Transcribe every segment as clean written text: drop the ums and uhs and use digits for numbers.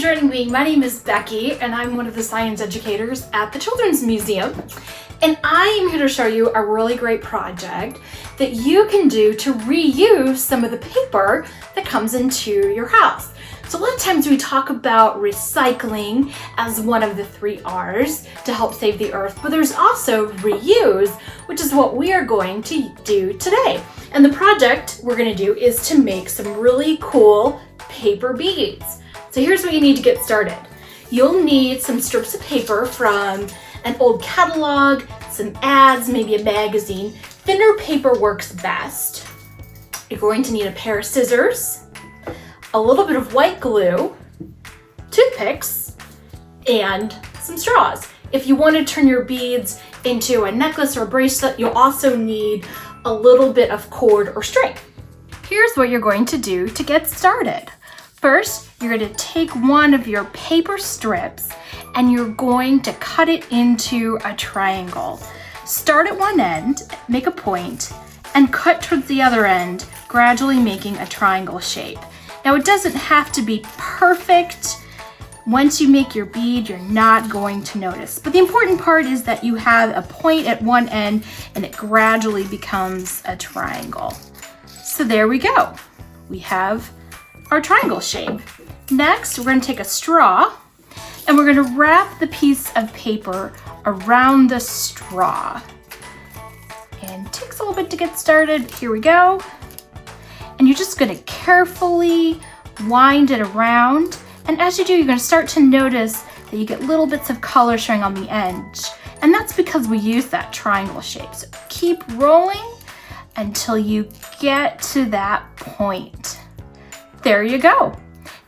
joining me. My name is Becky and I'm one of the science educators at the Children's Museum. And I am here to show you a really great project that you can do to reuse some of the paper that comes into your house. So a lot of times we talk about recycling as one of the 3 R's to help save the earth, but there's also reuse, which is what we are going to do today. And the project we're going to do is to make some really cool paper beads. So here's what you need to get started. You'll need some strips of paper from an old catalog, some ads, maybe a magazine. Thinner paper works best. You're going to need a pair of scissors, a little bit of white glue, toothpicks, and some straws. If you want to turn your beads into a necklace or a bracelet, you'll also need a little bit of cord or string. Here's what you're going to do to get started. First, you're going to take one of your paper strips and you're going to cut it into a triangle. Start at one end, make a point, and cut towards the other end, gradually making a triangle shape. Now it doesn't have to be perfect. Once you make your bead, you're not going to notice. But the important part is that you have a point at one end and it gradually becomes a triangle. So there we go. We have our triangle shape. Next, we're going to take a straw and we're going to wrap the piece of paper around the straw. And it takes a little bit to get started. Here we go. And you're just going to carefully wind it around. And as you do, you're going to start to notice that you get little bits of color showing on the edge. And that's because we use that triangle shape. So keep rolling until you get to that point. There you go.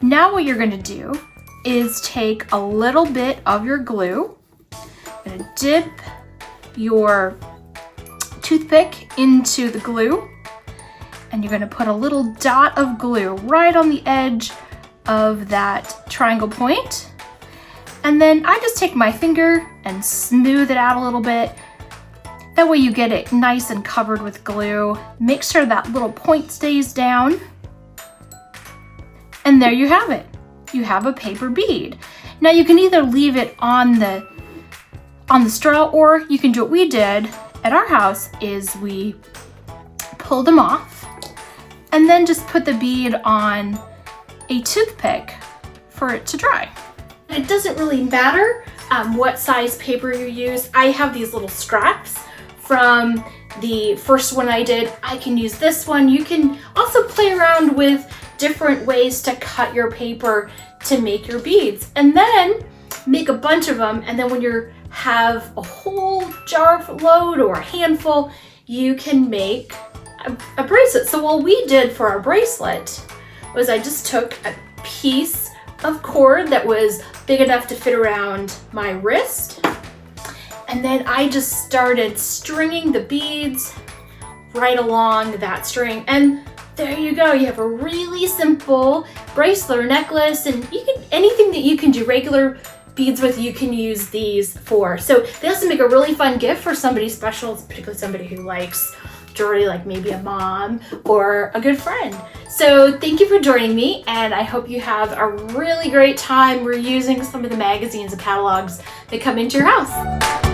Now what you're going to do is take a little bit of your glue. You're going to dip your toothpick into the glue and you're going to put a little dot of glue right on the edge of that triangle point. And then I just take my finger and smooth it out a little bit. That way you get it nice and covered with glue. Make sure that little point stays down. And there you have it. You have a paper bead. Now you can either leave it on the straw, or you can do what we did at our house is we pulled them off and then just put the bead on a toothpick for it to dry. It doesn't really matter what size paper you use. I have these little scraps from the first one I did. I can use this one. You can also play around with different ways to cut your paper to make your beads, and then make a bunch of them, and then when you have a whole jar load or a handful, you can make a bracelet. So what we did for our bracelet was I just took a piece of cord that was big enough to fit around my wrist, and then I just started stringing the beads right along that string, and there you go. You have a really simple bracelet or necklace, and you can anything that you can do regular beads with, you can use these for. So they also make a really fun gift for somebody special, particularly somebody who likes jewelry, like maybe a mom or a good friend. So thank you for joining me, and I hope you have a really great time reusing some of the magazines and catalogs that come into your house.